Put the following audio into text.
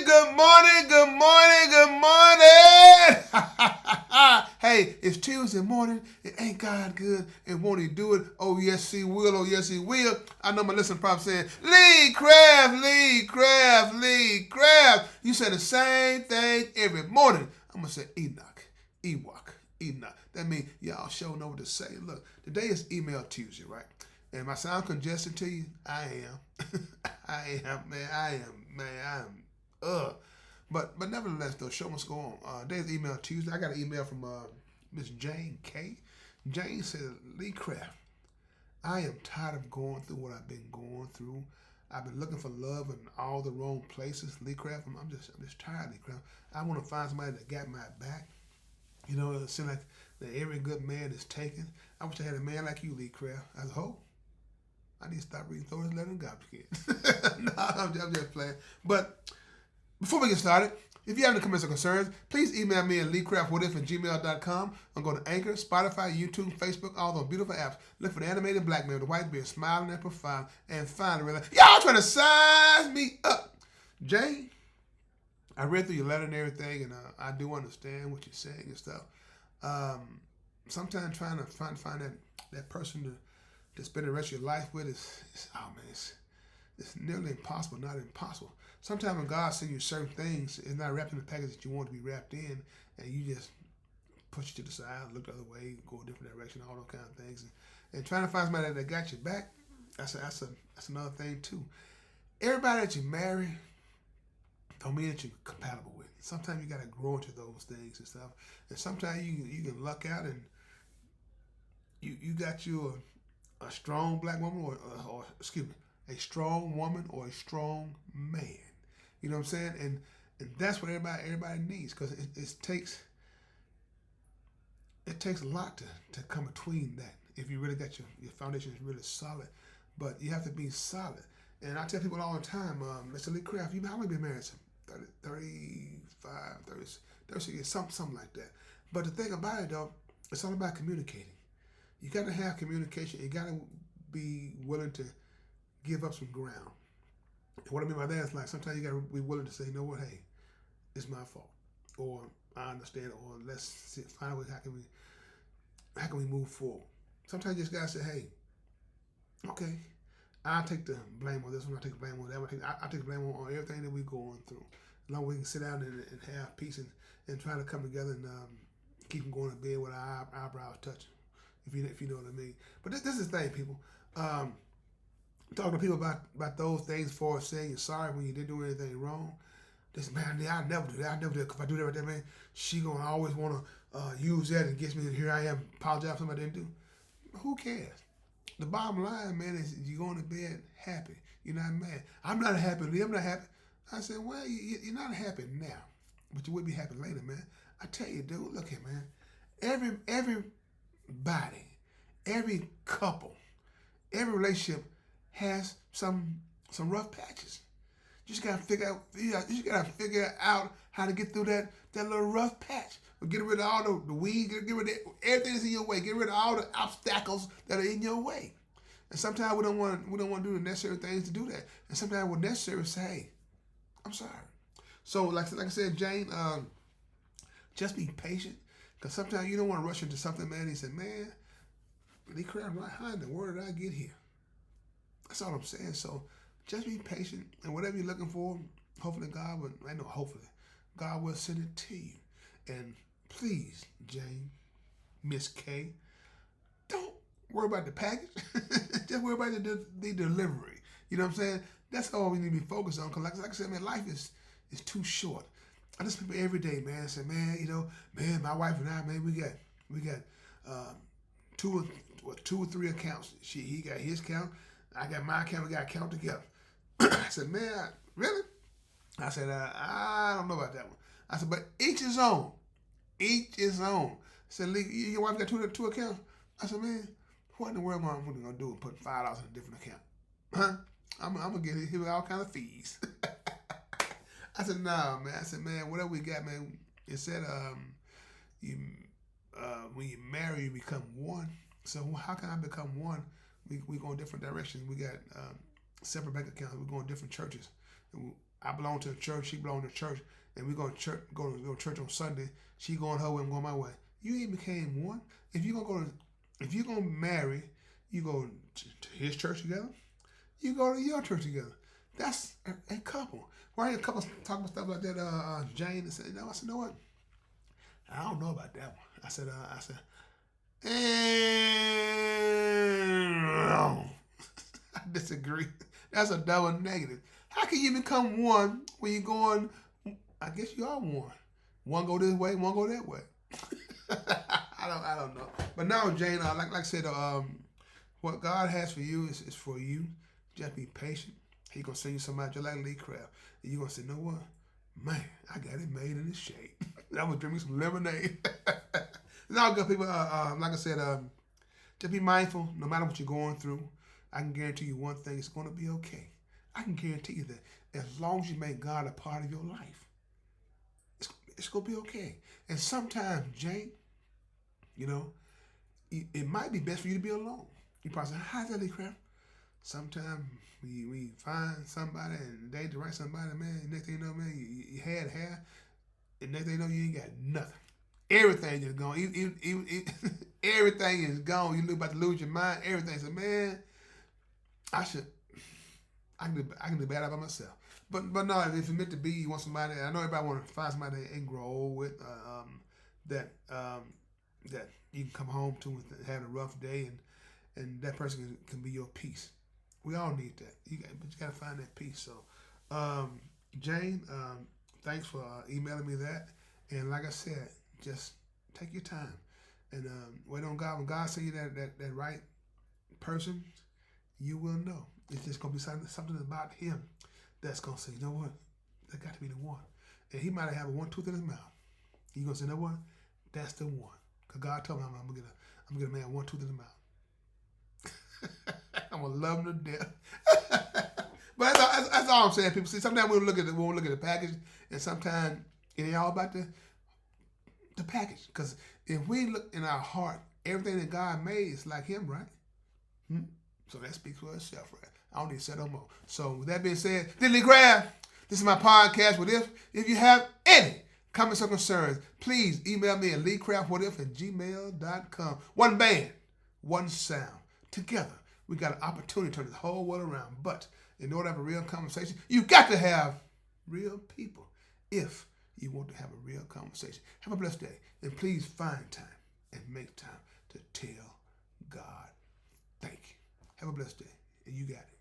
good morning, good morning, good morning. Hey, it's Tuesday morning. It ain't God good, and won't He do it? Oh yes, He will. Oh yes, He will. I know my listening probably saying, Lee Craft, Lee Craft, Lee Craft. You say the same thing every morning. I'm gonna say Enoch, Ewok, Enoch. That means y'all sure know what to say. Look, today is Email Tuesday, right? And I sound congested to you? I am. I am, man. I am. But nevertheless, though, show must go on. Today's Email Tuesday. I got an email from Miss Jane K. Jane said, Lee Craft, I am tired of going through what I've been going through. I've been looking for love in all the wrong places. Lee Craft, I'm just tired, Lee Craft. I want to find somebody that got my back. You know, it seems like that every good man is taken. I wish I had a man like you, Lee Craft. I hope. I need to stop reading Thor's letter and garbage can. No, I'm just playing. But before we get started, if you have any comments or concerns, please email me at leecraftwhatif@gmail.com. I'm going to Anchor, Spotify, YouTube, Facebook, all those beautiful apps. Look for the animated black man with the white beard smiling at profile. And finally, y'all trying to size me up. Jay, I read through your letter and everything, and I do understand what you're saying and stuff. Sometimes trying to find that person to spend the rest of your life with is it's nearly impossible, not impossible. Sometimes when God sends you certain things, it's not wrapped in the package that you want to be wrapped in, and you just push it to the side, look the other way, go a different direction, all those kind of things. And trying to find somebody that got your back, that's another thing too. Everybody that you marry don't mean that you're compatible with. Sometimes you got to grow into those things and stuff. And sometimes you can luck out and you got you a strong black woman or excuse me, a strong woman or a strong man. You know what I'm saying? And that's what everybody needs, because it takes a lot to come between that. If you really got your foundation is really solid, but you have to be solid. And I tell people all the time, Mr. Lee Craft, how long have you been married? 30, 35, 30, 36 years, something like that. But the thing about it, though, it's all about communicating. You got to have communication. You got to be willing to give up some ground. And what I mean by that is, like, sometimes you got to be willing to say, you know what, hey, it's my fault, or I understand, or let's find a way how can we move forward. Sometimes you just gotta say, hey, okay, I'll take the blame on this one. I'll take the blame on that one. I'll take the blame on everything that we're going through. As long as we can sit down and have peace and try to come together and keep them going to bed with our eyebrows touching. If you know what I mean. But this is the thing, people. Talking to people about those things, for saying you're sorry when you didn't do anything wrong. This man, I'll never do that. If I do that right there, man, she gonna always want to use that against me. And here I am, apologize for something I didn't do. Who cares? The bottom line, man, is you're going to bed happy. You're not mad. I'm not happy, Lee. I'm not happy. I said, well, you're not happy now, but you will be happy later, man. I tell you, dude, look here, man. Everybody, every couple, every relationship has some rough patches. You just gotta figure out how to get through that little rough patch. Get rid of all the weed, get rid of everything that's in your way, get rid of all the obstacles that are in your way. And sometimes we don't want to do the necessary things to do that. And sometimes what's necessary is say, hey, I'm sorry. So like I said, Jane, just be patient. Because sometimes you don't want to rush into something, man. He said, man, Lee Craft, how in the world did I get here? That's all I'm saying. So just be patient, and whatever you're looking for, hopefully God will send it to you. And please, Jane, Miss K, don't worry about the package. Just worry about the delivery. You know what I'm saying? That's all we need to be focused on. Because like I said, man, life is too short. I just people every day, man, say, man, my wife and I, man, we got two or three accounts. He got his account, I got my account. We got account together. I said, man, really? I said, I don't know about that one. I said, but each his own. Each his own. I said, Lee, your wife got two accounts? I said, man, what in the world am I going to do and put $5 in a different account? Huh? I'm going to get hit with all kind of fees. I said, nah, man. I said, man, whatever we got, man, it said when you marry, you become one. So how can I become one? We go in different directions. We got separate bank accounts. We go in different churches. I belong to a church. She belong to a church, and we go to church. Go to church on Sunday. She going her way. I'm going my way. You ain't became one. If you if you gonna marry, you go to his church together. You go to your church together. That's a couple. Why are a couple talking about stuff like that? Jane and said, no. I said, you know what? I don't know about that one. I said, I disagree. That's a double negative. How can you become one when you're going? I guess you are one. One go this way, one go that way. I don't know. But now, Jane, like I said, what God has for you is for you. Just be patient. He gonna send you somebody just like Lee Craft. And you gonna say, you know what? Man, I got it made in this shape. I'm gonna drink me some lemonade. It's all good, people. Like I said, just be mindful. No matter what you're going through, I can guarantee you one thing: it's gonna be okay. I can guarantee you that as long as you make God a part of your life, it's gonna be okay. And sometimes, Jane, you know, it might be best for you to be alone. You probably say, "How's that, Lee Craft?" Sometimes we find somebody and they direct somebody, man. Next thing you know, man, you had hair, and next thing you know, you ain't got nothing. Everything is gone. Everything is gone. You look about to lose your mind. Everything. So, man, I can do bad by myself. But no, if it's meant to be, you want somebody. I know everybody want to find somebody and grow old with that you can come home to and have a rough day, and that person can be your peace. We all need that. But you got to find that peace. So, Jane, thanks for emailing me that. And like I said, just take your time and wait on God. When God sends you that right person, you will know. It's just gonna be something about Him that's gonna say, you know what, that got to be the one. And He might have one tooth in His mouth. You gonna say, you know what, that's the one. Cause God told me I'm gonna get a man one tooth in his mouth. I'm gonna love him to death. But that's all I'm saying. People see, sometimes we look at the package, and sometimes it ain't all about the package. Because if we look in our heart, everything that God made is like Him, right? So that speaks for itself, right? I don't need to say no more. So with that being said, Lee Craft, this is my podcast. What if you have any comments or concerns, please email me at leecraftwhatif@gmail.com. One band, one sound. Together, we got an opportunity to turn this whole world around. But in order to have a real conversation, you got to have real people if you want to have a real conversation. Have a blessed day. And please find time and make time to tell God thank you. Have a blessed day. And you got it.